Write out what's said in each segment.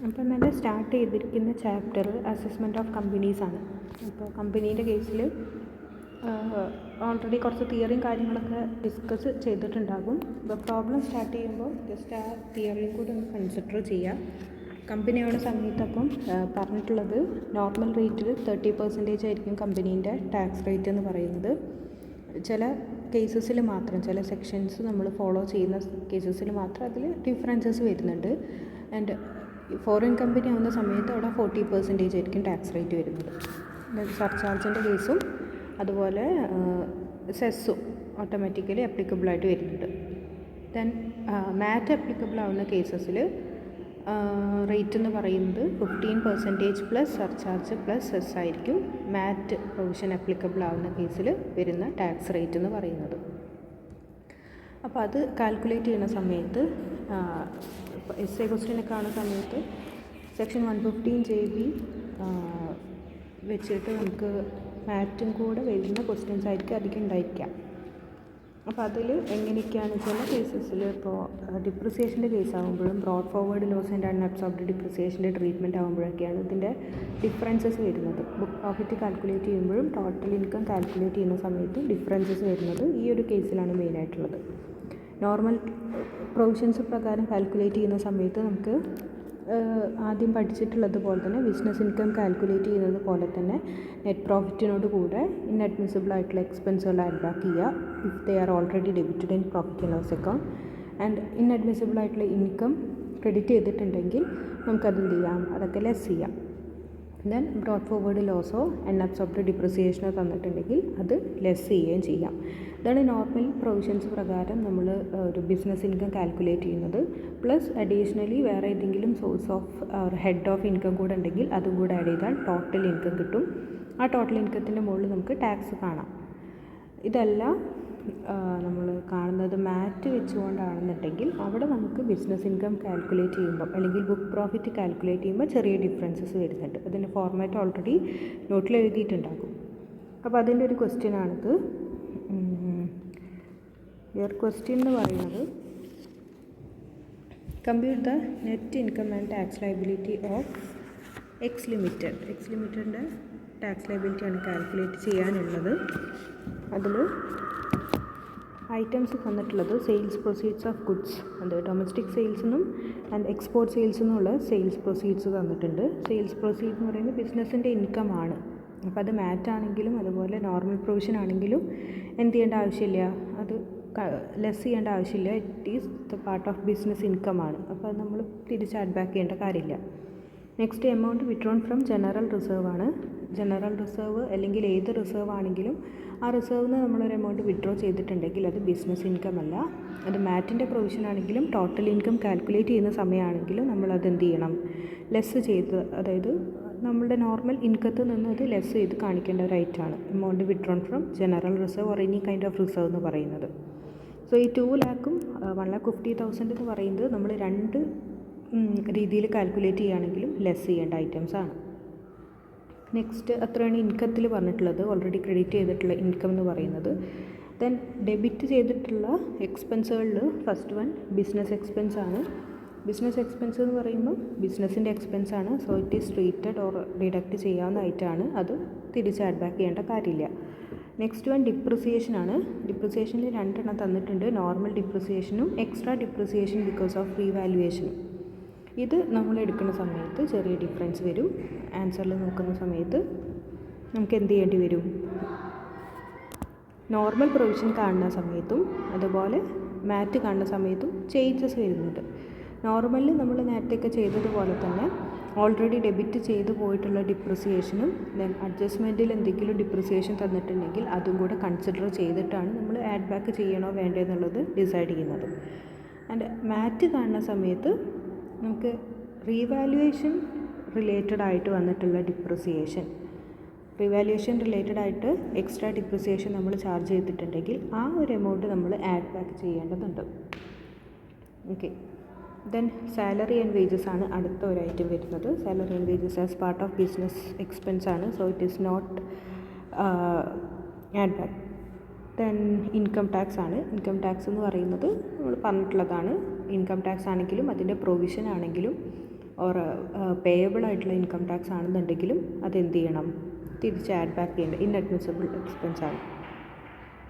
അപ്പോൾ ഇന്നലെ സ്റ്റാർട്ട് ചെയ്തിരിക്കുന്ന ചാപ്റ്റർ അസസ്മെൻറ്റ് ഓഫ് കമ്പനീസ് ആണ്. അപ്പോൾ കമ്പനീൻ്റെ കേസിൽ ഓൾറെഡി കുറച്ച് തിയറിയും കാര്യങ്ങളൊക്കെ ഡിസ്കസ് ചെയ്തിട്ടുണ്ടാകും. അപ്പോൾ പ്രോബ്ലം സ്റ്റാർട്ട് ചെയ്യുമ്പോൾ ജസ്റ്റ് ആ തിയറിയും കൂടി ഒന്ന് കൺസിഡർ ചെയ്യുക. കമ്പനിയുടെ സമയത്ത് അപ്പം പറഞ്ഞിട്ടുള്ളത് നോർമൽ റേറ്റിൽ 30% ആയിരിക്കും കമ്പനീൻ്റെ ടാക്സ് റേറ്റ് എന്ന് പറയുന്നത്. ചില കേസസിൽ മാത്രം, ചില സെക്ഷൻസ് നമ്മൾ ഫോളോ ചെയ്യുന്ന കേസസിൽ മാത്രം അതിൽ ഡിഫറൻസസ് വരുന്നുണ്ട്. ആൻഡ് ഫോറിൻ കമ്പനി ആവുന്ന സമയത്ത് അവിടെ 40% ആയിരിക്കും ടാക്സ് റേറ്റ് വരുന്നത്. സർചാർജിൻ്റെ കേസും അതുപോലെ സെസ്സും ഓട്ടോമാറ്റിക്കലി ആപ്ലിക്കബിളായിട്ട് വരുന്നുണ്ട്. ദെൻ മാറ്റ് ആപ്ലിക്കബിൾ ആവുന്ന കേസസിൽ റേറ്റ് എന്ന് പറയുന്നത് 15% പ്ലസ് സർചാർജ് പ്ലസ് സെസ് ആയിരിക്കും മാറ്റ് പ്രൊവിഷൻ ആപ്ലിക്കബിൾ ആവുന്ന കേസിൽ വരുന്ന ടാക്സ് റേറ്റ് എന്ന് പറയുന്നത്. അപ്പോൾ അത് കാൽക്കുലേറ്റ് ചെയ്യുന്ന സമയത്ത് എസ് എ ക്വസ്റ്റ്യനൊക്കെ ആവുന്ന സമയത്ത് സെക്ഷൻ 115JB വെച്ചിട്ട് നമുക്ക് മാറ്റും കൂടെ വരുന്ന ക്വസ്റ്റ്യൻസ് ആയിരിക്കും അധികം ഉണ്ടായിരിക്കുക. അപ്പോൾ അതിൽ എങ്ങനെയൊക്കെയാണ് ചില കേസസിൽ ഇപ്പോൾ ഡിപ്രിസിയേഷൻ്റെ കേസ് ആകുമ്പോഴും brought forward loss and unabsorbed ഡിപ്രിസിയേഷൻ്റെ ട്രീറ്റ്മെൻറ്റ് ആകുമ്പോഴൊക്കെയാണ് ഇതിൻ്റെ ഡിഫറൻസസ് വരുന്നത്. ബുക്ക് പ്രോഫിറ്റ് കാൽക്കുലേറ്റ് ചെയ്യുമ്പോഴും ടോട്ടൽ ഇൻകം കാൽക്കുലേറ്റ് ചെയ്യുന്ന സമയത്തും ഡിഫറൻസസ് വരുന്നത് ഈ ഒരു കേസിലാണ് മെയിനായിട്ടുള്ളത്. നോർമൽ പ്രൊവിഷൻസ് പ്രകാരം കാൽക്കുലേറ്റ് ചെയ്യുന്ന സമയത്ത് നമുക്ക് ആദ്യം പഠിച്ചിട്ടുള്ളത് പോലെ തന്നെ ബിസിനസ് ഇൻകം കാൽക്കുലേറ്റ് ചെയ്യുന്നത് പോലെ തന്നെ നെറ്റ് പ്രോഫിറ്റിനോട് കൂടെ ഇൻഅഡ്മിസിബിൾ ആയിട്ടുള്ള എക്സ്പെൻസുകൾ ആഡ് ബാക്ക് ചെയ്യുക if they are already debited in profit and loss account. And inadmissible ആയിട്ടുള്ള ഇൻകം ക്രെഡിറ്റ് ചെയ്തിട്ടുണ്ടെങ്കിൽ നമുക്കത് എന്ത് ചെയ്യാം, അതൊക്കെ ലെസ് ചെയ്യാം. ദെൻ ബ്രോഡ് ഫോർവേഡ് ലോസോ അൺഅബ്സോർബ്ഡ് ഡിപ്രിസിയേഷനോ തന്നിട്ടുണ്ടെങ്കിൽ അത് ലെസ് ചെയ്യുകയും ചെയ്യാം. ഇതാണ് നോർമൽ പ്രൊവിഷൻസ് പ്രകാരം നമ്മൾ ഒരു ബിസിനസ് ഇൻകം കാൽക്കുലേറ്റ് ചെയ്യുന്നത്. പ്ലസ് അഡീഷണലി വേറെ ഏതെങ്കിലും source of head of income കൂടെ ഉണ്ടെങ്കിൽ അതും കൂടെ ആഡ് ചെയ്താൽ ടോട്ടൽ ഇൻകം കിട്ടും. ആ ടോട്ടൽ ഇൻകത്തിൻ്റെ മുകളിൽ നമുക്ക് ടാക്സ് കാണാം. ഇതെല്ലാം നമ്മൾ കാണുന്നത് മാറ്റ് വെച്ചുകൊണ്ടാണെന്നുണ്ടെങ്കിൽ അവിടെ നമുക്ക് ബിസിനസ് ഇൻകം കാൽക്കുലേറ്റ് ചെയ്യുമ്പോൾ അല്ലെങ്കിൽ ബുക്ക് പ്രോഫിറ്റ് കാൽക്കുലേറ്റ് ചെയ്യുമ്പോൾ ചെറിയ ഡിഫറൻസസ് വരുന്നുണ്ട്. അതിൻ്റെ ഫോർമാറ്റ് ഓൾറെഡി നോട്ടിൽ എഴുതിയിട്ടുണ്ടാകും. അപ്പോൾ അതിൻ്റെ ഒരു ക്വസ്റ്റ്യനാണിത്. യുവർ ക്വസ്റ്റ്യൻ എന്ന് പറയുന്നത് compute the net income and tax liability of X limited. X ലിമിറ്റഡിൻ്റെ ടാക്സ് ലയബിലിറ്റിയാണ് കാൽക്കുലേറ്റ് ചെയ്യാനുള്ളത്. അതിൽ ഐറ്റംസ് തന്നിട്ടുള്ളത് സെയിൽസ് പ്രൊസീഡ്സ് ഓഫ് ഗുഡ്സ്, അത് ഡൊമസ്റ്റിക് സെയിൽസിനും ആൻഡ് എക്സ്പോർട്ട് സെയിൽസിനുള്ള സെയിൽസ് പ്രൊസീഡ്സ് തന്നിട്ടുണ്ട്. സെയിൽസ് പ്രൊസീഡ് എന്ന് പറയുന്നത് ബിസിനസ്സിൻ്റെ ഇൻകം ആണ്. അപ്പോൾ അത് മാറ്റ് ആണെങ്കിലും അതുപോലെ നോർമൽ പ്രൊവിഷൻ ആണെങ്കിലും എന്ത് ചെയ്യേണ്ട ആവശ്യമില്ല, അത് ലെസ് ചെയ്യേണ്ട ആവശ്യമില്ല. It is the part of business income ആണ്. അപ്പോൾ അത് നമ്മൾ തിരിച്ച് ആഡ് ബാക്ക് ചെയ്യേണ്ട കാര്യമില്ല. Next amount withdrawn from general reserve ആണ്. ജനറൽ റിസർവ് അല്ലെങ്കിൽ ഏത് റിസർവ് ആണെങ്കിലും ആ റിസർവിൽ നിന്ന് നമ്മളൊരു എമൗണ്ട് വിഡ്രോ ചെയ്തിട്ടുണ്ടെങ്കിൽ അത് ബിസിനസ് ഇൻകം അല്ല. അത് മാറ്റിൻ്റെ പ്രൊവിഷൻ ആണെങ്കിലും ടോട്ടൽ ഇൻകം കാൽക്കുലേറ്റ് ചെയ്യുന്ന സമയമാണെങ്കിലും നമ്മളത് എന്ത് ചെയ്യണം, ലെസ് ചെയ്ത്, അതായത് നമ്മളുടെ നോർമൽ ഇൻകത്തിൽ നിന്ന് അത് ലെസ് ചെയ്ത് കാണിക്കേണ്ട ഒരു ഐറ്റമാണ് amount withdrawn from general reserve or any kind of reserve എന്ന് പറയുന്നത്. സോ ഈ 2 lakhും 1,50,000 എന്ന് പറയുന്നത് നമ്മൾ രണ്ട് രീതിയിൽ കാൽക്കുലേറ്റ് ചെയ്യുകയാണെങ്കിലും ലെസ് ചെയ്യേണ്ട ഐറ്റംസ് ആണ്. നെക്സ്റ്റ് അത്രയാണ് ഇൻകത്തിൽ പറഞ്ഞിട്ടുള്ളത്, ഓൾറെഡി ക്രെഡിറ്റ് ചെയ്തിട്ടുള്ള ഇൻകം എന്ന് പറയുന്നത്. ദെൻ ഡെബിറ്റ് ചെയ്തിട്ടുള്ള എക്സ്പെൻസുകളിൽ ഫസ്റ്റ് വൺ ബിസിനസ് എക്സ്പെൻസ് ആണ്. ബിസിനസ് എക്സ്പെൻസ് എന്ന് പറയുമ്പോൾ ബിസിനസ്സിൻ്റെ എക്സ്പെൻസ് ആണ്. So it is treated or deduct ചെയ്യാവുന്ന ഐറ്റമാണ്. അത് തിരിച്ച് ആഡ് ബാക്ക് ചെയ്യേണ്ട കാര്യമില്ല. നെക്സ്റ്റ് വൺ ഡിപ്രിസിയേഷൻ ആണ്. ഡിപ്രിസിയേഷനിൽ 2 എണ്ണം തന്നിട്ടുണ്ട്, നോർമൽ ഡിപ്രിസിയേഷനും എക്സ്ട്രാ ഡിപ്രിസിയേഷൻ ബിക്കോസ് ഓഫ് റീവാലുവേഷനും. ഇത് നമ്മൾ എടുക്കുന്ന സമയത്ത് ചെറിയ ഡിഫറൻസ് വരും. ആൻസറിൽ നോക്കുന്ന സമയത്ത് നമുക്ക് എന്ത് ചെയ്യേണ്ടി വരും, നോർമൽ പ്രൊവിഷൻ കാണുന്ന സമയത്തും അതുപോലെ മാറ്റ് കാണുന്ന സമയത്തും ചേഞ്ചസ് വരുന്നുണ്ട്. നോർമലിൽ നമ്മൾ നേരത്തെയൊക്കെ ചെയ്തതുപോലെ തന്നെ ഓൾറെഡി ഡെബിറ്റ് ചെയ്ത് പോയിട്ടുള്ള ഡിപ്രിസിയേഷനും ദെൻ അഡ്ജസ്റ്റ്മെൻറ്റിൽ എന്തെങ്കിലും ഡിപ്രിസിയേഷൻ തന്നിട്ടുണ്ടെങ്കിൽ അതും കൂടെ കൺസിഡർ ചെയ്തിട്ടാണ് നമ്മൾ ആഡ് ബാക്ക് ചെയ്യണോ വേണ്ടോ എന്നുള്ളത് ഡിസൈഡ് ചെയ്യുന്നത്. ആൻഡ് മാറ്റ് കാണുന്ന സമയത്ത് നമുക്ക് റീവാലുവേഷൻ റിലേറ്റഡ് ആയിട്ട് വന്നിട്ടുള്ള ഡിപ്രിസിയേഷൻ, റിവാലുവേഷൻ റിലേറ്റഡ് ആയിട്ട് എക്സ്ട്രാ ഡിപ്രിസിയേഷൻ നമ്മൾ ചാർജ് ചെയ്തിട്ടുണ്ടെങ്കിൽ ആ ഒരു എമൗണ്ട് നമ്മൾ ആഡ് ബാക്ക് ചെയ്യേണ്ടതുണ്ട്. Okay. Then salary and wages ആണ് അടുത്ത ഒരു ഐറ്റം വരുന്നത്. Salary and wages as part of business expense ആണ്. So it is not add back. Then income tax ആണ്. ഇൻകം ടാക്സ് എന്ന് പറയുന്നത് നമ്മൾ പറഞ്ഞിട്ടുള്ളതാണ്. ഇൻകം ടാക്സ് ആണെങ്കിലും അതിൻ്റെ പ്രൊവിഷൻ ആണെങ്കിലും ഓർ പേയബിൾ ആയിട്ടുള്ള ഇൻകം ടാക്സ് ആണെന്നുണ്ടെങ്കിലും അതെന്ത് ചെയ്യണം, തിരിച്ച് ആഡ് ബാക്ക് ചെയ്യേണ്ട ഇൻഅഡ്മിസിബിൾ എക്സ്പെൻസ് ആണ്.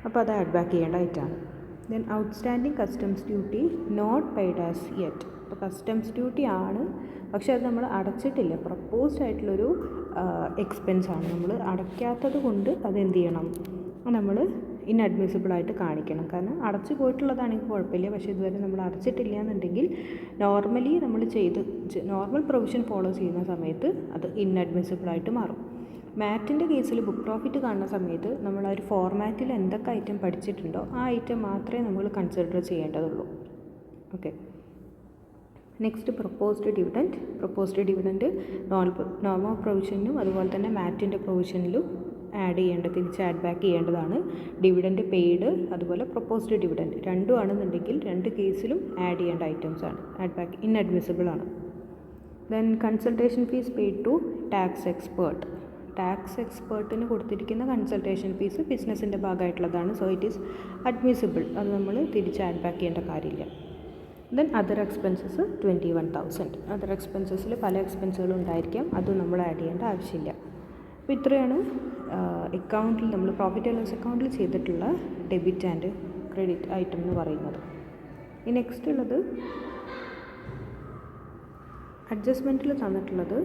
അപ്പോൾ അത് ആഡ് ബാക്ക് ചെയ്യേണ്ട ആയിട്ടാണ്. Then outstanding customs duty not paid as yet. അപ്പോൾ കസ്റ്റംസ് ഡ്യൂട്ടി ആണ്, പക്ഷെ അത് നമ്മൾ അടച്ചിട്ടില്ല. പ്രപ്പോസ്ഡ് ആയിട്ടുള്ളൊരു എക്സ്പെൻസാണ്. നമ്മൾ അടയ്ക്കാത്തത് കൊണ്ട് അതെന്ത് ചെയ്യണം, നമ്മൾ ഇൻഅഡ്മിസിബിളായിട്ട് കാണിക്കണം. കാരണം അടച്ചു പോയിട്ടുള്ളതാണെങ്കിൽ കുഴപ്പമില്ല, പക്ഷേ ഇതുവരെ നമ്മൾ അടച്ചിട്ടില്ല എന്നുണ്ടെങ്കിൽ നോർമലി നമ്മൾ നോർമൽ പ്രൊവിഷൻ ഫോളോ ചെയ്യുന്ന സമയത്ത് അത് ഇൻഅഡ്മിസിബിളായിട്ട് മാറും. മാറ്റിൻ്റെ കേസിൽ ബുക്ക് പ്രോഫിറ്റ് കാണുന്ന സമയത്ത് നമ്മൾ ആ ഒരു ഫോർമാറ്റിൽ എന്തൊക്കെ ഐറ്റം പഠിച്ചിട്ടുണ്ടോ ആ ഐറ്റം മാത്രമേ നമ്മൾ കൺസിഡർ ചെയ്യേണ്ടതുള്ളൂ. Okay. Next proposed dividend. Proposed dividend normal പ്രൊവിഷനിലും അതുപോലെ തന്നെ മാറ്റിൻ്റെ പ്രൊവിഷനിലും തിരിച്ച് ആഡ് ബാക്ക് ചെയ്യേണ്ടതാണ്. ഡിവിഡൻറ്റ് പെയ്ഡ് അതുപോലെ പ്രൊപ്പോസ്ഡ് ഡിവിഡൻറ്റ് രണ്ടും ആണെന്നുണ്ടെങ്കിൽ രണ്ട് കേസിലും ആഡ് ചെയ്യേണ്ട ഐറ്റംസ് ആണ്. ആഡ് ബാക്ക് ഇൻഅഡ്മിസിബിൾ ആണ്. Then consultation fees paid to tax expert. Tax എക്സ്പേർട്ടിന് കൊടുത്തിരിക്കുന്ന കൺസൾട്ടേഷൻ ഫീസ് ബിസിനസ്സിൻ്റെ ഭാഗമായിട്ടുള്ളതാണ്. So it is admissible. അത് നമ്മൾ തിരിച്ച് ആഡ് ബാക്ക് ചെയ്യേണ്ട കാര്യമില്ല. Then other expenses 21,000. അതർ എക്സ്പെൻസസിൽ പല എക്സ്പെൻസുകളും ഉണ്ടായിരിക്കാം, അത് നമ്മൾ ആഡ് ചെയ്യേണ്ട ആവശ്യമില്ല. അപ്പോൾ ഇത്രയാണ് അക്കൗണ്ടിൽ നമ്മൾ പ്രോഫിറ്റ് ആൻഡ് ലോസ് അക്കൗണ്ടിൽ ചെയ്തിട്ടുള്ള ഡെബിറ്റ് ആൻഡ് ക്രെഡിറ്റ് ഐറ്റം എന്ന് പറയുന്നത്. ഈ നെക്സ്റ്റ് ഉള്ളത് അഡ്ജസ്റ്റ്മെൻറ്റിൽ തന്നിട്ടുള്ളത്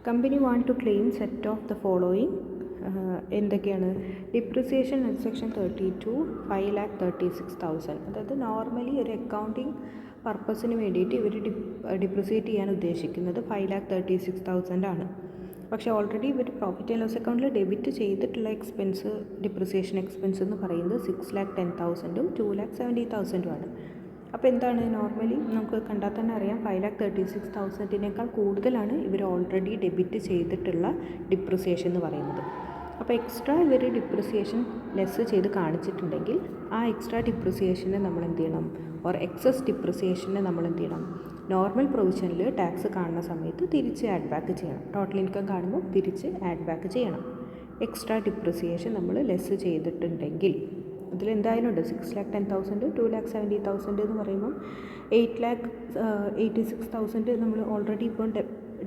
company want to claim set off the following. എന്തൊക്കെയാണ്? Depreciation section 32 5,36,000. അതായത് നോർമലി ഒരു അക്കൗണ്ടിങ് പർപ്പസിന് വേണ്ടിയിട്ട് ഇവർ ഡിപ്രിസിയേറ്റ് ചെയ്യാൻ ഉദ്ദേശിക്കുന്നത് 5,36,000 ആണ്. പക്ഷേ ഓൾറെഡി ഇവർ പ്രോഫിറ്റ് ആൻഡ് ലോസ് അക്കൗണ്ടിൽ ഡെബിറ്റ് ചെയ്തിട്ടുള്ള എക്സ്പെൻസ് ഡിപ്രിസിയേഷൻ എക്സ്പെൻസ് എന്ന് പറയുന്നത് 6,10,000 2,70,000 ആണ്. അപ്പോൾ എന്താണ്, നോർമലി നമുക്ക് കണ്ടാൽ തന്നെ അറിയാം 5,36,000 കൂടുതലാണ് ഇവർ ഓൾറെഡി ഡെബിറ്റ് ചെയ്തിട്ടുള്ള ഡിപ്രിസിയേഷൻ എന്ന് പറയുന്നത്. അപ്പോൾ എക്സ്ട്രാ ഇവർ ഡിപ്രിസിയേഷൻ ലെസ് ചെയ്ത് കാണിച്ചിട്ടുണ്ടെങ്കിൽ ആ എക്സ്ട്രാ ഡിപ്രിസിയേഷനെ നമ്മൾ എന്ത് ചെയ്യണം, ഓർ എക്സസ് ഡിപ്രിസിയേഷനെ നമ്മൾ എന്ത് ചെയ്യണം, നോർമൽ പ്രൊവിഷനിൽ ടാക്സ് കാണുന്ന സമയത്ത് തിരിച്ച് ആഡ് ബാക്ക് ചെയ്യണം. ടോട്ടൽ ഇൻകം കാണുമ്പോൾ തിരിച്ച് ആഡ് ബാക്ക് ചെയ്യണം. എക്സ്ട്രാ ഡിപ്രിസിയേഷൻ നമ്മൾ ലെസ് ചെയ്തിട്ടുണ്ടെങ്കിൽ ഇതിലെന്തായാലും ഉണ്ട് 6,10,000 2,70,000 എന്ന് പറയുമ്പം 8,86,000 നമ്മൾ ഓൾറെഡി ഇപ്പോൾ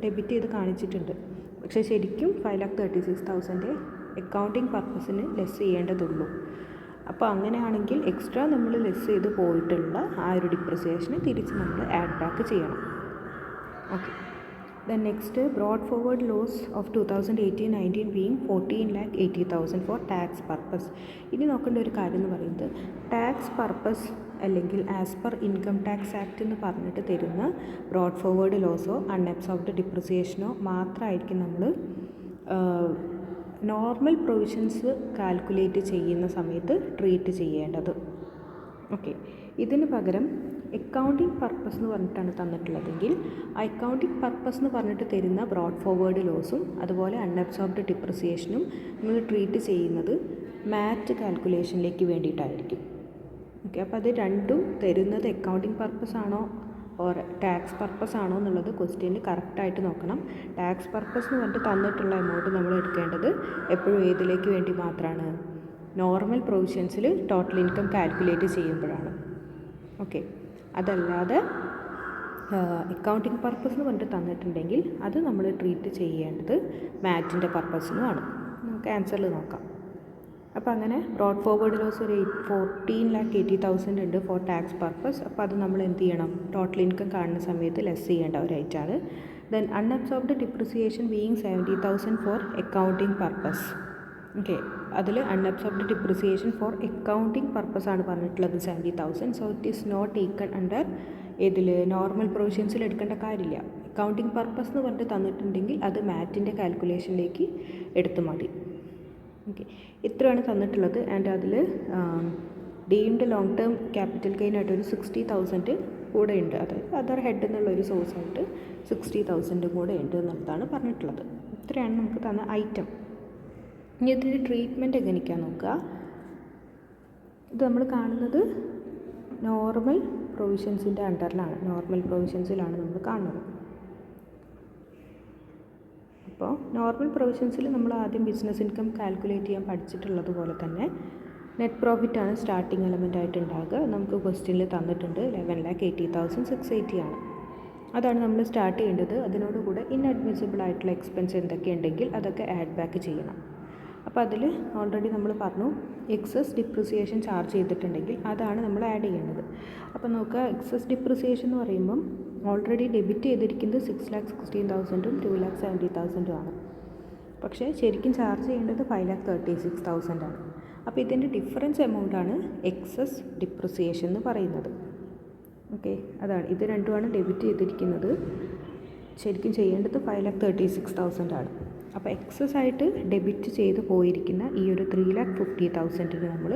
ഡെബിറ്റ് ചെയ്ത് കാണിച്ചിട്ടുണ്ട്. പക്ഷേ ശരിക്കും 5,36,000 അക്കൗണ്ടിങ് പർപ്പസിന് ലെസ് ചെയ്യേണ്ടതുള്ളൂ. അപ്പോൾ അങ്ങനെയാണെങ്കിൽ എക്സ്ട്രാ നമ്മൾ ലെസ് ചെയ്ത് പോയിട്ടുള്ള ആ ഒരു ഡിപ്രിസിയേഷന് തിരിച്ച് നമ്മൾ ആഡ് ബാക്ക് ചെയ്യണം. Okay. Then next brought forward loss of 2018-19 being 14,80,000 for tax purpose. ഇനി നോക്കേണ്ട ഒരു കാര്യം എന്ന് പറയുന്നത് ടാക്സ് പർപ്പസ് അല്ലെങ്കിൽ as per income tax act എന്ന് പറഞ്ഞിട്ട് തരുന്ന ബ്രോഡ് ഫോർവേഡ് ലോസോ അൺഅബ്സോർബ്ഡ് ഡിപ്രിസിയേഷനോ മാത്രമായിരിക്കും നമ്മൾ നോർമൽ പ്രൊവിഷൻസ് കാൽക്കുലേറ്റ് ചെയ്യുന്ന സമയത്ത് ട്രീറ്റ് ചെയ്യേണ്ടത്. ഓക്കെ. ഇതിന് പകരം അക്കൗണ്ടിങ് പർപ്പസ് എന്ന് പറഞ്ഞിട്ടാണ് തന്നിട്ടുള്ളതെങ്കിൽ ആ അക്കൗണ്ടിങ് പർപ്പസ് എന്ന് പറഞ്ഞിട്ട് തരുന്ന ബ്രോഡ് ഫോർവേഡ് ലോസും അതുപോലെ അൺഅബ്സോർബ്ഡ് ഡിപ്രിസിയേഷനും നമ്മൾ ട്രീറ്റ് ചെയ്യുന്നത് മാറ്റ് കാൽക്കുലേഷനിലേക്ക് വേണ്ടിയിട്ടായിരിക്കും. ഓക്കെ. അപ്പോൾ അത് രണ്ടും തരുന്നത് അക്കൗണ്ടിങ് പർപ്പസ് ആണോ ഓർ ടാക്സ് പർപ്പസ് ആണോ എന്നുള്ളത് ക്വസ്റ്റ്യനിൽ കറക്റ്റായിട്ട് നോക്കണം. ടാക്സ് പർപ്പസ് എന്ന് പറഞ്ഞിട്ട് തന്നിട്ടുള്ള എമൗണ്ട് നമ്മൾ എടുക്കേണ്ടത് എപ്പോഴും ഏതിലേക്ക് വേണ്ടി മാത്രമാണ്, നോർമൽ പ്രൊവിഷൻസിൽ ടോട്ടൽ ഇൻകം കാൽക്കുലേറ്റ് ചെയ്യുമ്പോഴാണ്. ഓക്കെ. അതല്ലാതെ അക്കൗണ്ടിങ് പർപ്പസ് എന്ന് പറഞ്ഞിട്ട് തന്നിട്ടുണ്ടെങ്കിൽ അത് നമ്മൾ ട്രീറ്റ് ചെയ്യേണ്ടത് മാറ്റിൻ്റെ പർപ്പസിനുമാണ്. നമുക്ക് ആൻസറിൽ നോക്കാം. അപ്പോൾ അങ്ങനെ ബ്രോഡ് ഫോർവേഡ് ലോസ് ഒരു 14,80,000 ഉണ്ട് ഫോർ ടാക്സ് പർപ്പസ്. അപ്പോൾ അത് നമ്മൾ എന്ത് ചെയ്യണം, ടോട്ടൽ ഇൻകം കാണുന്ന സമയത്ത് ലെസ് ചെയ്യേണ്ട ഒരു ഐറ്റാണ്. Then unabsorbed depreciation being 70,000 for accounting purpose. Okay. അതിൽ unabsorbed depreciation for accounting purpose ആണ് പറഞ്ഞിട്ടുള്ളത് 70,000. So it is not taken under ഇതിൽ നോർമൽ പ്രൊവിഷൻസിൽ എടുക്കേണ്ട കാര്യമില്ല. അക്കൗണ്ടിങ് പർപ്പസ് എന്ന് പറഞ്ഞിട്ട് തന്നിട്ടുണ്ടെങ്കിൽ അത് മാറ്റിൻ്റെ കാൽക്കുലേഷനിലേക്ക് എടുത്തു മതി. ഓക്കെ. ഇത്രയാണ് തന്നിട്ടുള്ളത്. ആൻഡ് അതിൽ deemed long term capital gain ആയിട്ട് ഒരു 60,000 കൂടെ ഉണ്ട്. അതായത് അതർ ഹെഡ് എന്നുള്ളൊരു സോഴ്സായിട്ട് 60,000 കൂടെ ഉണ്ട് എന്നുള്ളതാണ് പറഞ്ഞിട്ടുള്ളത്. ഇത്രയാണ് നമുക്ക് തന്ന ഐറ്റം. ഇനി ഇതിൻ്റെ ട്രീറ്റ്മെൻറ്റ് എങ്ങനെയൊക്കെയാണ് നോക്കുക. ഇത് നമ്മൾ കാണുന്നത് നോർമൽ പ്രൊവിഷൻസിൻ്റെ അണ്ടറിലാണ്, നോർമൽ പ്രൊവിഷൻസിലാണ് നമ്മൾ കാണുന്നത്. അപ്പോൾ നോർമൽ പ്രൊവിഷൻസിൽ നമ്മൾ ആദ്യം ബിസിനസ് ഇൻകം കാൽക്കുലേറ്റ് ചെയ്യാൻ പഠിച്ചിട്ടുള്ളത് പോലെ തന്നെ നെറ്റ് പ്രോഫിറ്റാണ് സ്റ്റാർട്ടിങ് എലമെൻ്റ് ആയിട്ട് ഉണ്ടാകുക. നമുക്ക് ക്വസ്റ്റ്യനിൽ തന്നിട്ടുണ്ട് 11,80,680 ആണ്. അതാണ് നമ്മൾ സ്റ്റാർട്ട് ചെയ്യേണ്ടത്. അതിനോടുകൂടെ ഇൻഅഡ്മിസിബിൾ ആയിട്ടുള്ള എക്സ്പെൻസ് എന്തൊക്കെയുണ്ടെങ്കിൽ അതൊക്കെ ആഡ് ബാക്ക് ചെയ്യണം. അപ്പോൾ അതിൽ ഓൾറെഡി നമ്മൾ പറഞ്ഞു എക്സസ് ഡിപ്രിസിയേഷൻ ചാർജ് ചെയ്തിട്ടുണ്ടെങ്കിൽ അതാണ് നമ്മൾ ആഡ് ചെയ്യേണ്ടത്. അപ്പോൾ നോക്കുക, എക്സസ് ഡിപ്രിസിയേഷൻ എന്ന് പറയുമ്പം ഓൾറെഡി ഡെബിറ്റ് ചെയ്തിരിക്കുന്നത് 6,16,000 2,70,000 ആണ്. പക്ഷേ ശരിക്കും ചാർജ് ചെയ്യേണ്ടത് 5,36,000 ആണ്. അപ്പോൾ ഇതിൻ്റെ ഡിഫറൻസ് എമൗണ്ടാണ് എക്സസ് ഡിപ്രിസിയേഷൻ എന്ന് പറയുന്നത്. ഓക്കെ, അതാണ് ഇത് രണ്ടുമാണ് ഡെബിറ്റ് ചെയ്തിരിക്കുന്നത്. ശരിക്കും ചെയ്യേണ്ടത് 5,36,000 ആണ്. അപ്പോൾ എക്സസ് ആയിട്ട് ഡെബിറ്റ് ചെയ്ത് പോയിരിക്കുന്ന ഈ ഒരു 3,50,000 നമ്മൾ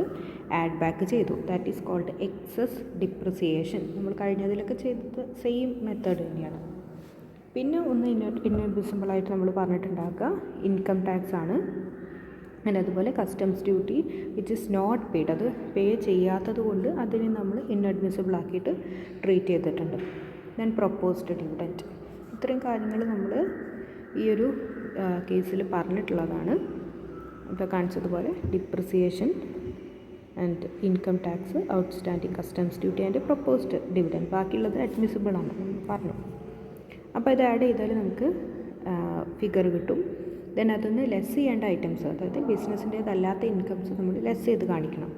ആഡ് ബാക്ക് ചെയ്തു. That is called excess depreciation. നമ്മൾ കഴിഞ്ഞതിലൊക്കെ ചെയ്തത് സെയിം മെത്തേഡ് തന്നെയാണ്. പിന്നെ ഒന്ന് ഇൻഅഡ്മിസിബിളായിട്ട് നമ്മൾ പറഞ്ഞിട്ടുണ്ടാക്കുക ഇൻകം ടാക്സ് ആണ്. ആൻഡ് അതുപോലെ customs duty which is not paid, അത് പേ ചെയ്യാത്തത് കൊണ്ട് അതിനെ നമ്മൾ ഇൻഅഡ്മിസിബിൾ ആക്കിയിട്ട് ട്രീറ്റ് ചെയ്തിട്ടുണ്ട്. Then proposed dividend. ഇത്രയും കാര്യങ്ങൾ നമ്മൾ ഈ ഒരു കേസിൽ പറഞ്ഞിട്ടുള്ളതാണ്. ഇപ്പോൾ കാണിച്ചതുപോലെ depreciation and income tax, outstanding customs duty and proposed dividend. ബാക്കിയുള്ളത് അഡ്മിസിബിൾ ആണ് പറഞ്ഞു. അപ്പോൾ ഇത് ആഡ് ചെയ്താൽ നമുക്ക് ഫിഗർ കിട്ടും. ദെൻ അതൊന്ന് ലെസ് ചെയ്യേണ്ട ഐറ്റംസ്, അതായത് ബിസിനസ്സിൻ്റേതല്ലാത്ത ഇൻകംസ് നമ്മൾ ലെസ് ചെയ്ത് കാണിക്കണം.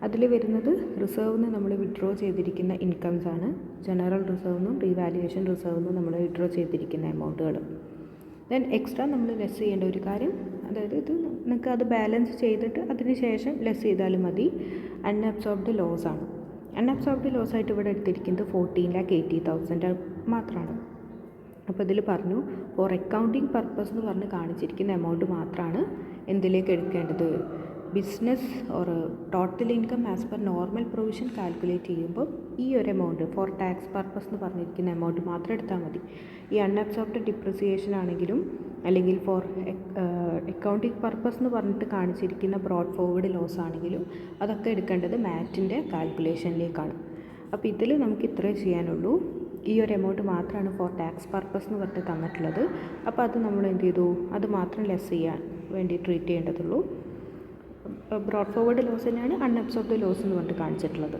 അതിൽ വരുന്നത് റിസർവിന് നമ്മൾ വിഡ്രോ ചെയ്തിരിക്കുന്ന ഇൻകംസ് ആണ്. ജനറൽ റിസർവിനും റീവാലുവേഷൻ റിസർവിനും നമ്മൾ വിഡ്രോ ചെയ്തിരിക്കുന്ന എമൗണ്ടുകൾ. ദെൻ എക്സ്ട്രാ നമ്മൾ ലെസ് ചെയ്യേണ്ട ഒരു കാര്യം, അതായത് ഇത് നിങ്ങൾക്ക് അത് ബാലൻസ് ചെയ്തിട്ട് അതിന് ശേഷം ലെസ് ചെയ്താലും മതി, അൺഅബ്സോർബ്ഡ് ലോസ് ആണ്. അൺഅബ്സോർബ്ഡ് ലോസ് ആയിട്ട് ഇവിടെ എടുത്തിരിക്കുന്നത് 14,80,000 മാത്രമാണ്. അപ്പോൾ ഇതിൽ പറഞ്ഞു ഫോർ അക്കൗണ്ടിങ് പർപ്പസ് എന്ന് പറഞ്ഞ് കാണിച്ചിരിക്കുന്ന എമൗണ്ട് മാത്രമാണ് എന്തിലേക്ക് എടുക്കേണ്ടത്, business or total income as per normal provision calculate ചെയ്യുമ്പോൾ ഈ ഒരു എമൗണ്ട് ഫോർ ടാക്സ് പർപ്പസ് എന്ന് പറഞ്ഞിരിക്കുന്ന എമൗണ്ട് മാത്രം എടുത്താൽ മതി. ഈ അൺഅബ്സോർബ്ഡ് ഡിപ്രിസിയേഷൻ ആണെങ്കിലും അല്ലെങ്കിൽ ഫോർ അക്കൗണ്ടിങ് പർപ്പസ് എന്ന് പറഞ്ഞിട്ട് കാണിച്ചിരിക്കുന്ന ബ്രോഡ് ഫോർവേഡ് ലോസ് ആണെങ്കിലും അതൊക്കെ എടുക്കേണ്ടത് മാറ്റിൻ്റെ കാൽക്കുലേഷനിലേക്കാണ്. അപ്പോൾ ഇതിൽ നമുക്ക് ഇത്രേ ചെയ്യാനുള്ളൂ. ഈ ഒരു എമൗണ്ട് മാത്രമാണ് ഫോർ ടാക്സ് പർപ്പസ് എന്ന് പറഞ്ഞിട്ട് തന്നിട്ടുള്ളത്. അപ്പോൾ അത് നമ്മൾ എന്ത് ചെയ്തു, അത് മാത്രം ലെസ് ചെയ്യാൻ വേണ്ടി ട്രീറ്റ് ചെയ്യേണ്ടതുള്ളൂ. ബ്രോഡ് ഫോർവേഡ് ലോസ് തന്നെയാണ് അൺഅബ്സോർബ്ഡ് ലോസ് എന്ന് പറഞ്ഞിട്ട് കാണിച്ചിട്ടുള്ളത്.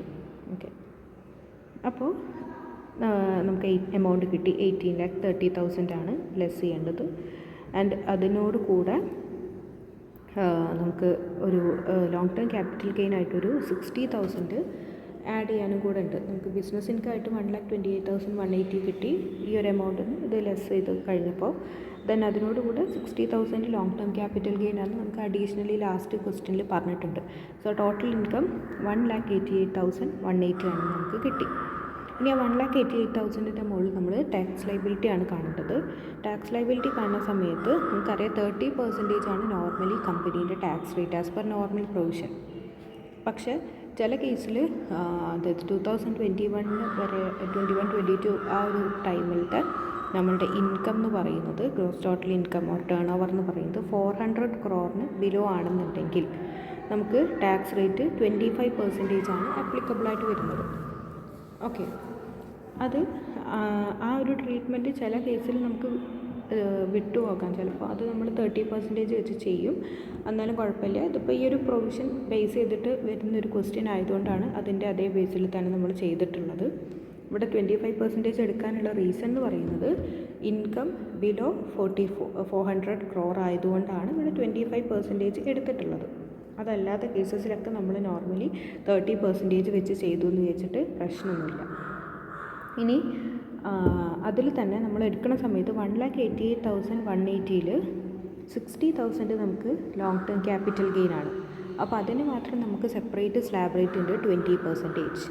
ഓക്കെ, അപ്പോൾ നമുക്ക് എമൗണ്ട് കിട്ടി 18,30,000 ആണ് ലെസ് ചെയ്യേണ്ടത്. ആൻഡ് അതിനോട് കൂടെ നമുക്ക് ഒരു ലോങ് ടേം ക്യാപിറ്റൽ ഗെയിൻ ആയിട്ടൊരു 60,000 ആഡ് ചെയ്യാനും കൂടെ ഉണ്ട്. നമുക്ക് ബിസിനസ് ഇൻകമായിട്ട് 1,28,180 കിട്ടി ഈ ഒരു എമൗണ്ടിന് ഇത് ലെസ് ചെയ്ത് കഴിഞ്ഞപ്പോൾ. ദെൻ അതിനോട് കൂടെ 60,000 ലോങ് ടേം ക്യാപിറ്റൽ ഗെയിൻ ആണ് നമുക്ക് അഡീഷണലി ലാസ്റ്റ് ക്വസ്റ്റ്യനിൽ പറഞ്ഞിട്ടുണ്ട്. സോ ടോട്ടൽ ഇൻകം 1,88,180 ആണ് നമുക്ക് കിട്ടി. ഇനി ആ 1,88,000 മുകളിൽ നമ്മൾ ടാക്സ് ലൈബിലിറ്റി ആണ് കാണേണ്ടത്. ടാക്സ് ലൈബിലിറ്റി കാണുന്ന സമയത്ത് നമുക്കറിയാം 30% ആണ് നോർമലി കമ്പനീൻ്റെ tax rate as per normal provision. പക്ഷേ ചില കേസിൽ അതായത് 2021 വരെ 21-22 ആ ഒരു ടൈമിലത്തെ നമ്മളുടെ ഇൻകം എന്ന് പറയുന്നത് gross total income or turn over എന്ന് പറയുന്നത് 400 crore ബിലോ ആണെന്നുണ്ടെങ്കിൽ നമുക്ക് ടാക്സ് റേറ്റ് 25% ആണ് ആപ്ലിക്കബിളായിട്ട് വരുന്നത്. ഓക്കെ, അത് ആ ഒരു ട്രീറ്റ്മെൻറ്റ് ചില കേസിൽ നമുക്ക് വിട്ടുപോകാം. ചിലപ്പോൾ അത് നമ്മൾ 30% വെച്ച് ചെയ്യും, എന്നാലും കുഴപ്പമില്ല. ഇതിപ്പോൾ ഈ ഒരു പ്രൊവിഷൻ ബേസ് ചെയ്തിട്ട് വരുന്നൊരു ക്വസ്റ്റ്യൻ ആയതുകൊണ്ടാണ് അതിൻ്റെ അതേ ബേസിൽ തന്നെ നമ്മൾ ചെയ്തിട്ടുള്ളത്. ഇവിടെ 25% എടുക്കാനുള്ള റീസൺ എന്ന് പറയുന്നത് ഇൻകം ബിലോ 400 crore ആയതുകൊണ്ടാണ് ഇവിടെ 25% എടുത്തിട്ടുള്ളത്. അതല്ലാത്ത കേസസിലൊക്കെ നമ്മൾ നോർമലി 30% വെച്ച് ചെയ്തു എന്ന് വെച്ചിട്ട് പ്രശ്നമൊന്നുമില്ല. ഇനി അതിൽ തന്നെ നമ്മൾ എടുക്കുന്ന സമയത്ത് 1,88,180-ൽ 60,000 നമുക്ക് ലോങ് ടേം ക്യാപിറ്റൽ ഗെയിൻ ആണ്. അപ്പോൾ അതിന് മാത്രം നമുക്ക് സെപ്പറേറ്റ് സ്ലാബ് റേറ്റ് ഉണ്ട് 20%.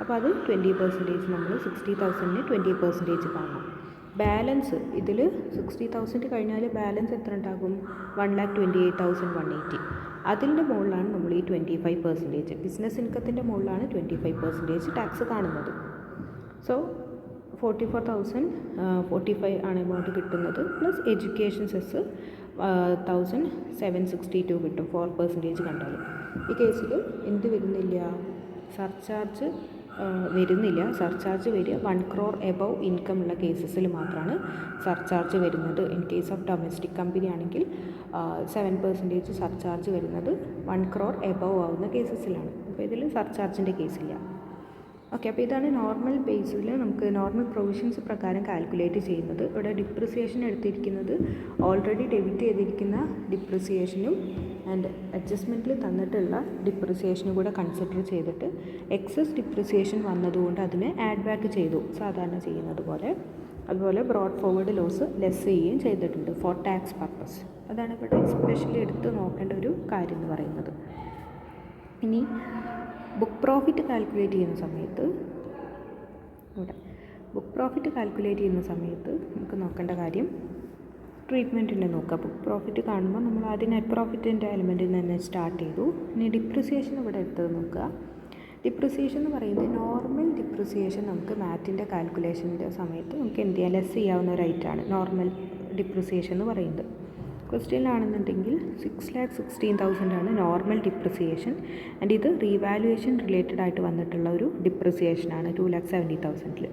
അപ്പോൾ അത് 20% നമ്മൾ 60,000-ന് 20% കാണണം. ബാലൻസ് ഇതിൽ 60,000 കഴിഞ്ഞാൽ ബാലൻസ് എത്ര ഉണ്ടാകും, 1,28,180. അതിൻ്റെ മുകളിലാണ് നമ്മൾ ഈ 25%, ബിസിനസ് ഇൻകത്തിൻ്റെ മുകളിലാണ് 25% ടാക്സ് കാണുന്നത്. സോ 44,045 ആണ് എമൗണ്ട് കിട്ടുന്നത്. പ്ലസ് എഡ്യൂക്കേഷൻ സെസ് 1,762 കിട്ടും 4% കണ്ടാൽ. ഈ കേസിൽ എന്ത് വരുന്നില്ല, സർചാർജ് വരുന്നില്ല. സർചാർജ് വരിക 1 crore എബവ് ഇൻകം ഉള്ള കേസസിൽ മാത്രമാണ് സർചാർജ് വരുന്നത്. In case of domestic company ആണെങ്കിൽ 7% സർചാർജ് വരുന്നത് 1 crore എബവ് ആവുന്ന കേസസിലാണ്. അപ്പോൾ ഇതിൽ സർചാർജിൻ്റെ കേസില്ല. ഓക്കെ, അപ്പോൾ ഇതാണ് നോർമൽ ബേസിൽ നമുക്ക് നോർമൽ പ്രൊവിഷൻസ് പ്രകാരം കാൽക്കുലേറ്റ് ചെയ്യുന്നത്. ഇവിടെ ഡിപ്രിസിയേഷൻ എടുത്തിരിക്കുന്നത് ഓൾറെഡി ഡെബിറ്റ് ചെയ്തിരിക്കുന്ന ഡിപ്രിസിയേഷനും ആൻഡ് അഡ്ജസ്റ്റ്മെൻറ്റിൽ തന്നിട്ടുള്ള ഡിപ്രിസിയേഷനും കൂടെ കൺസിഡർ ചെയ്തിട്ട് എക്സസ് ഡിപ്രിസിയേഷൻ വന്നതുകൊണ്ട് അതിനെ ആഡ് ബാക്ക് ചെയ്തു സാധാരണ ചെയ്യുന്നത് പോലെ. അതുപോലെ ബ്രോഡ് ഫോർവേഡ് ലോസ് ലെസ് ചെയ്യുകയും ചെയ്തിട്ടുണ്ട് ഫോർ ടാക്സ് പർപ്പസ്. അതാണ് ഇവിടെ എസ്പെഷ്യലി എടുത്ത് നോക്കേണ്ട ഒരു കാര്യം എന്ന് പറയുന്നത്. ഇനി ബുക്ക് പ്രോഫിറ്റ് കാൽക്കുലേറ്റ് ചെയ്യുന്ന സമയത്ത് നമുക്ക് നോക്കേണ്ട കാര്യം ട്രീറ്റ്മെൻറ്റിൻ്റെ നോക്കുക. ബുക്ക് പ്രോഫിറ്റ് കാണുമ്പോൾ നമ്മൾ ആദ്യം നെറ്റ് പ്രോഫിറ്റിൻ്റെ എലിമെൻറ്റിൽ നിന്ന് തന്നെ സ്റ്റാർട്ട് ചെയ്തു. ഇനി ഡിപ്രിസിയേഷൻ ഇവിടെ എടുത്തത് നോക്കുക. ഡിപ്രിസിയേഷൻ എന്ന് പറയുന്നത് നോർമൽ ഡിപ്രിസിയേഷൻ നമുക്ക് മാറ്റിൻ്റെ കാൽക്കുലേഷൻ്റെ സമയത്ത് നമുക്ക് എന്ത് ചെയ്യാം, ലെസ് ചെയ്യാവുന്ന ഒരു ഐറ്റമാണ് നോർമൽ ഡിപ്രിസിയേഷൻ എന്ന് പറയുന്നത്. ക്വസ്റ്റ്യനിലാണെന്നുണ്ടെങ്കിൽ 6,16,000 ആണ് നോർമൽ ഡിപ്രിസിയേഷൻ ആൻഡ് ഇത് റീവാലുവേഷൻ റിലേറ്റഡ് ആയിട്ട് വന്നിട്ടുള്ള ഒരു ഡിപ്രിസിയേഷനാണ് 2,70,000.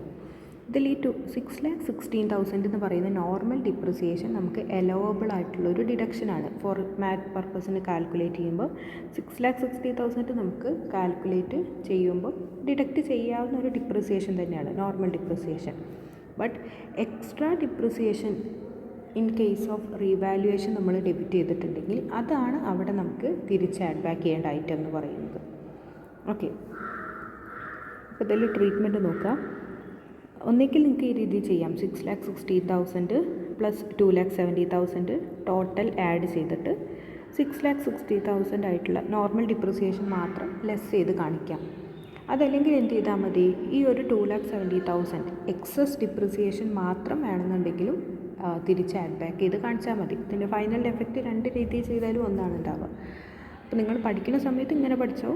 ഇതിൽ ഈ 6,16,000 എന്ന് പറയുന്ന നോർമൽ ഡിപ്രിസിയേഷൻ നമുക്ക് അലോവബിൾ ആയിട്ടുള്ളൊരു ഡിഡക്ഷനാണ് ഫോർ മാറ്റ് പർപ്പസിന് കാൽക്കുലേറ്റ് ചെയ്യുമ്പോൾ. 6,60,000 നമുക്ക് കാൽക്കുലേറ്റ് ചെയ്യുമ്പോൾ ഡിഡക്റ്റ് ചെയ്യാവുന്ന ഒരു ഡിപ്രിസിയേഷൻ തന്നെയാണ് normal depreciation. But extra depreciation in case of revaluation നമ്മൾ ഡെബിറ്റ് ചെയ്തിട്ടുണ്ടെങ്കിൽ അതാണ് അവിടെ നമുക്ക് തിരിച്ച് ആഡ് ബാക്ക് ചെയ്യേണ്ട ഐറ്റം എന്ന് പറയുന്നത്. ഓക്കെ, അപ്പോൾ ഇതിൽ ട്രീറ്റ്മെൻറ്റ് നോക്കാം. ഒന്നിക്കിൽ നിങ്ങൾക്ക് ഈ രീതിയിൽ ചെയ്യാം. 6,16,000 പ്ലസ് 2,70,000 ടോട്ടൽ ആഡ് ചെയ്തിട്ട് 6,60,000 ആയിട്ടുള്ള നോർമൽ ഡിപ്രിസിയേഷൻ മാത്രം ലെസ് ചെയ്ത് കാണിക്കാം. അതല്ലെങ്കിൽ എന്ത് ചെയ്താൽ മതി, ഈ ഒരു 2,70,000 എക്സസ് ഡിപ്രിസിയേഷൻ മാത്രം വേണമെന്നുണ്ടെങ്കിലും തിരിച്ച് ആഡ് ബാക്ക് ചെയ്ത് കാണിച്ചാൽ മതി. ഇതിൻ്റെ ഫൈനൽ എഫക്റ്റ് രണ്ട് രീതിയിൽ ചെയ്താലും ഒന്നാണ് ഉണ്ടാവുക. അപ്പോൾ നിങ്ങൾ പഠിക്കുന്ന സമയത്ത് ഇങ്ങനെ പഠിച്ചോ,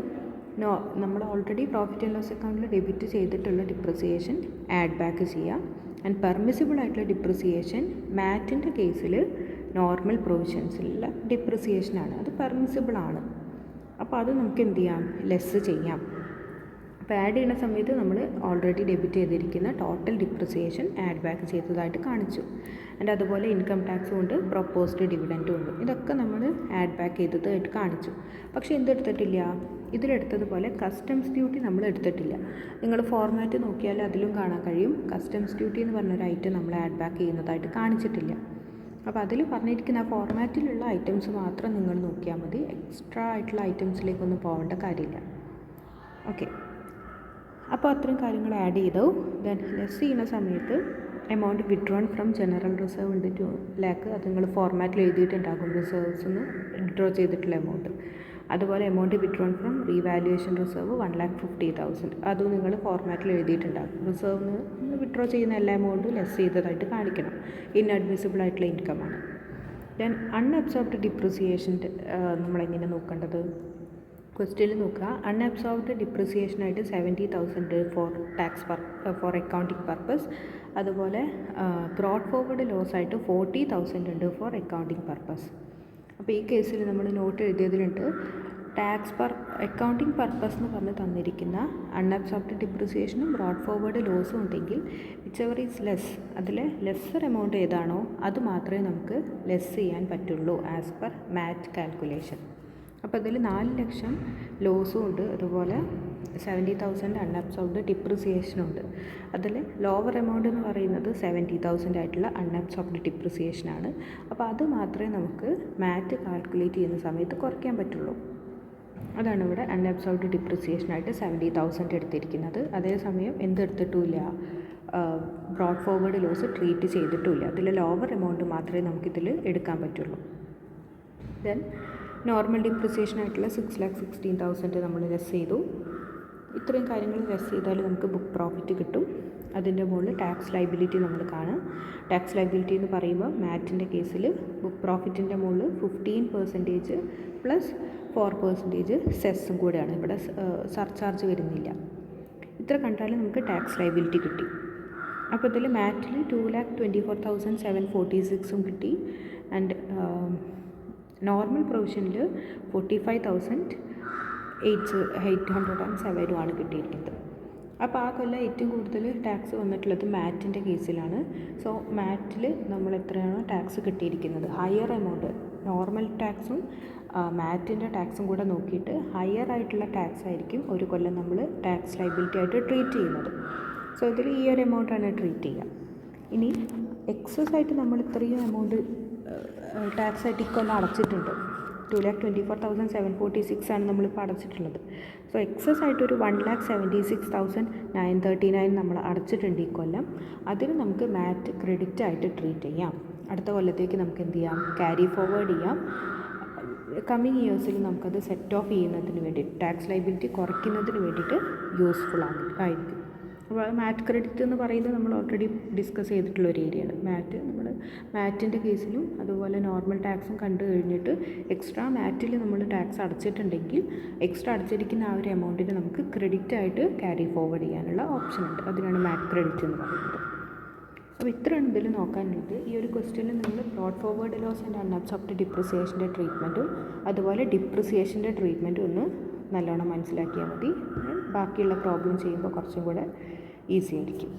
നമ്മൾ ഓൾറെഡി പ്രോഫിറ്റ് ആൻഡ് ലോസ് അക്കൗണ്ടിൽ ഡെബിറ്റ് ചെയ്തിട്ടുള്ള ഡിപ്രിസിയേഷൻ ആഡ് ബാക്ക് ചെയ്യാം. ആൻഡ് പെർമിസിബിൾ ആയിട്ടുള്ള ഡിപ്രിസിയേഷൻ മാറ്റിൻ്റെ കേസിൽ നോർമൽ പ്രൊവിഷൻസിലുള്ള ഡിപ്രിസിയേഷനാണ്, അത് പെർമിസിബിൾ ആണ്. അപ്പോൾ അത് നമുക്ക് എന്ത് ചെയ്യാം, ലെസ് ചെയ്യാം. അപ്പോൾ ആഡ് ചെയ്യുന്ന സമയത്ത് നമ്മൾ ഓൾറെഡി ഡെബിറ്റ് ചെയ്തിരിക്കുന്ന ടോട്ടൽ ഡിപ്രിസിയേഷൻ ആഡ് ബാക്ക് ചെയ്തതായിട്ട് കാണിച്ചു. ആൻഡ് അതുപോലെ ഇൻകം ടാക്സും ഉണ്ട്, പ്രൊപ്പോസ്ഡ് ഡിവിഡൻറ്റും ഉണ്ട്. ഇതൊക്കെ നമ്മൾ ആഡ് ബാക്ക് ചെയ്തതായിട്ട് കാണിച്ചു. പക്ഷേ എന്തെടുത്തിട്ടില്ല, ഇതിലെടുത്തതുപോലെ കസ്റ്റംസ് ഡ്യൂട്ടി നമ്മൾ എടുത്തിട്ടില്ല. നിങ്ങൾ ഫോർമാറ്റ് നോക്കിയാൽ അതിലും കാണാൻ കഴിയും കസ്റ്റംസ് ഡ്യൂട്ടി എന്ന് പറഞ്ഞൊരു ഐറ്റം നമ്മൾ ആഡ് ബാക്ക് ചെയ്യുന്നതായിട്ട് കാണിച്ചിട്ടില്ല. അപ്പോൾ അതിൽ പറഞ്ഞിരിക്കുന്ന ആ ഫോർമാറ്റിലുള്ള ഐറ്റംസ് മാത്രം നിങ്ങൾ നോക്കിയാൽ മതി. എക്സ്ട്രാ ആയിട്ടുള്ള ഐറ്റംസിലേക്കൊന്നും പോകേണ്ട കാര്യമില്ല. ഓക്കെ, അപ്പോൾ അത്രയും കാര്യങ്ങൾ ആഡ് ചെയ്തു. ദെൻ ലെസ് ചെയ്യുന്ന സമയത്ത് amount withdrawn from general reserve ഉണ്ട് 2 lakh. അത് നിങ്ങൾ ഫോർമാറ്റിൽ എഴുതിയിട്ടുണ്ടാകും, റിസർവ്സ് നിന്ന് വിഡ്രോ ചെയ്തിട്ടുള്ള എമൗണ്ട്. അതുപോലെ amount withdrawn from revaluation reserve 1,50,000 അതും നിങ്ങൾ ഫോർമാറ്റിൽ എഴുതിയിട്ടുണ്ടാകും. റിസർവിന് വിഡ്രോ ചെയ്യുന്ന എല്ലാ എമൗണ്ടും ലെസ് ചെയ്തതായിട്ട് കാണിക്കണം. ഇൻഅഡ്മിസിബിൾ ആയിട്ടുള്ള ഇൻകമാണ്. ദെൻ അൺഅബ്സോർബ്ഡ് ഡിപ്രിസിയേഷൻ്റെ നമ്മളെങ്ങനെ നോക്കേണ്ടത്, ക്വസ്റ്റ്യനിൽ നോക്കുക. അൺഅബ്സോർബ്ഡ് ഡിപ്രിസിയേഷനായിട്ട് 70,000 ഫോർ അക്കൗണ്ടിങ് പർപ്പസ്. അതുപോലെ ബ്രോഡ് ഫോർവേഡ് ലോസ് ആയിട്ട് 40,000 ഉണ്ട് ഫോർ അക്കൗണ്ടിങ് പർപ്പസ്. അപ്പോൾ ഈ കേസിൽ നമ്മൾ നോട്ട് എഴുതിയതിലുണ്ട് അക്കൗണ്ടിങ് പർപ്പസ് എന്ന് പറഞ്ഞ് തന്നിരിക്കുന്ന അൺഅബ്സോർബ്ഡ് ഡിപ്രിസിയേഷനും ബ്രോഡ് ഫോർവേഡ് ലോസും ഉണ്ടെങ്കിൽ വിച്ചെവർ ഈസ് ലെസ്, അതിൽ ലെസ്സർ എമൗണ്ട് ഏതാണോ അത് മാത്രമേ നമുക്ക് ലെസ് ചെയ്യാൻ പറ്റുള്ളൂ ആസ് പെർ മാറ്റ് കാൽക്കുലേഷൻ. അപ്പോൾ അതിൽ 4 ലക്ഷം ലോസും ഉണ്ട്, അതുപോലെ 70,000 അൺഅബ്സോർബ്ഡ് ഡിപ്രിസിയേഷനും ഉണ്ട്. അതിൽ ലോവർ എമൗണ്ട് എന്ന് പറയുന്നത് 70,000 ആയിട്ടുള്ള അൺഅബ്സോർബ്ഡ് ഡിപ്രിസിയേഷനാണ്. അപ്പോൾ അത് മാത്രമേ നമുക്ക് മാറ്റ് കാൽക്കുലേറ്റ് ചെയ്യുന്ന സമയത്ത് കുറയ്ക്കാൻ പറ്റുള്ളൂ. അതാണ് ഇവിടെ അൺഅബ്സോർബ്ഡ് ഡിപ്രിസിയേഷനായിട്ട് 70,000 എടുത്തിരിക്കുന്നത്. അതേസമയം എന്തെടുത്തിട്ടുമില്ല, ബ്രോഡ് ഫോർവേഡ് ലോസ് ട്രീറ്റ് ചെയ്തിട്ടുമില്ല. അതിൽ ലോവർ എമൗണ്ട് മാത്രമേ നമുക്കിതിൽ എടുക്കാൻ പറ്റുള്ളൂ. ദെൻ നോർമൽ ഡിപ്രിസിയേഷൻ ആയിട്ടുള്ള 6,16,000 നമ്മൾ ലെസ് ചെയ്തു. ഇത്രയും കാര്യങ്ങൾ ലെസ് ചെയ്താൽ നമുക്ക് ബുക്ക് പ്രോഫിറ്റ് കിട്ടും. അതിൻ്റെ മുകളിൽ ടാക്സ് ലയബിലിറ്റി നമ്മൾ കാണും. ടാക്സ് ലയബിലിറ്റി എന്ന് പറയുമ്പോൾ മാറ്റിൻ്റെ കേസിൽ ബുക്ക് പ്രോഫിറ്റിൻ്റെ മുകളിൽ 15% പ്ലസ് 4% സെസ്സും കൂടെയാണ്. ഇവിടെ സർചാർജ് വരുന്നില്ല. ഇത്ര കണ്ടാൽ നമുക്ക് ടാക്സ് ലയബിലിറ്റി കിട്ടി. അപ്പോൾ ഇതിൽ മാറ്റിൽ 2,24,746 കിട്ടി. ആൻഡ് നോർമൽ പ്രൊവിഷനിൽ 45,807 കിട്ടിയിരിക്കുന്നത്. അപ്പോൾ ആ കൊല്ലം ഏറ്റവും കൂടുതൽ ടാക്സ് വന്നിട്ടുള്ളത് മാറ്റിൻ്റെ കേസിലാണ്. സോ മാറ്റിൽ നമ്മൾ എത്രയാണോ ടാക്സ് കിട്ടിയിരിക്കുന്നത്, ഹയർ എമൗണ്ട്, നോർമൽ ടാക്സും മാറ്റിൻ്റെ ടാക്സും കൂടെ നോക്കിയിട്ട് ഹയർ ആയിട്ടുള്ള ടാക്സ് ആയിരിക്കും ഒരു കൊല്ലം നമ്മൾ ടാക്സ് ലൈബിലിറ്റി ആയിട്ട് ട്രീറ്റ് ചെയ്യുന്നത്. സോ ഇതിൽ ഈ ഒരു എമൗണ്ടാണ് ട്രീറ്റ് ചെയ്യുക. ഇനി എക്സസ് ആയിട്ട് നമ്മൾ ഇത്രയും എമൗണ്ട് ടാക്സ് ആയിട്ട് ഇക്കൊല്ലം അടച്ചിട്ടുണ്ട്. 2,24,746 ആണ് നമ്മളിപ്പോൾ അടച്ചിട്ടുള്ളത്. സോ എക്സസ് ആയിട്ടൊരു 1,76,939 നമ്മൾ അടച്ചിട്ടുണ്ട് ഈ കൊല്ലം. അതിന് നമുക്ക് മാറ്റ് ക്രെഡിറ്റ് ആയിട്ട് ട്രീറ്റ് ചെയ്യാം. അടുത്ത കൊല്ലത്തേക്ക് നമുക്ക് എന്ത് ചെയ്യാം, ക്യാരി ഫോർവേഡ് ചെയ്യാം. കമ്മിങ് ഇയേഴ്സിൽ നമുക്കത് സെറ്റ് ഓഫ് ചെയ്യുന്നതിന് വേണ്ടി, ടാക്സ് ലൈബിലിറ്റി കുറയ്ക്കുന്നതിന് വേണ്ടിയിട്ട് യൂസ്ഫുൾ ആയിരിക്കും. അപ്പോൾ മാറ്റ് ക്രെഡിറ്റ് എന്ന് പറയുന്നത് നമ്മൾ ഓൾറെഡി ഡിസ്കസ് ചെയ്തിട്ടുള്ള ഒരു ഏരിയയാണ്. നമ്മൾ മാറ്റിൻ്റെ കേസിലും അതുപോലെ നോർമൽ ടാക്സും കണ്ടു കഴിഞ്ഞിട്ട് എക്സ്ട്രാ മാറ്റിൽ നമ്മൾ ടാക്സ് അടച്ചിട്ടുണ്ടെങ്കിൽ എക്സ്ട്രാ അടച്ചിരിക്കുന്ന ആ ഒരു എമൗണ്ടിന് നമുക്ക് ക്രെഡിറ്റ് ആയിട്ട് ക്യാരി ഫോർവേഡ് ചെയ്യാനുള്ള ഓപ്ഷൻ ഉണ്ട്. അതിനാണ് മാറ്റ് ക്രെഡിറ്റ് എന്ന് പറയുന്നത്. അപ്പോൾ ഇത്രയാണ് ഇതിൽ നോക്കാനുള്ളത്. ഈ ഒരു ക്വസ്റ്റ്യനിൽ നിങ്ങൾ brought forward loss and unabsorbed ഡിപ്രിസിയേഷൻ്റെ ട്രീറ്റ്മെൻറ്റും അതുപോലെ ഡിപ്രിസിയേഷൻ്റെ ട്രീറ്റ്മെൻറ്റും ഒന്ന് നല്ലോണം മനസ്സിലാക്കിയാൽ മതി. ബാക്കിയുള്ള പ്രോബ്ലം ചെയ്യുമ്പോൾ കുറച്ചും കൂടെ ഈസി ആയിരിക്കും.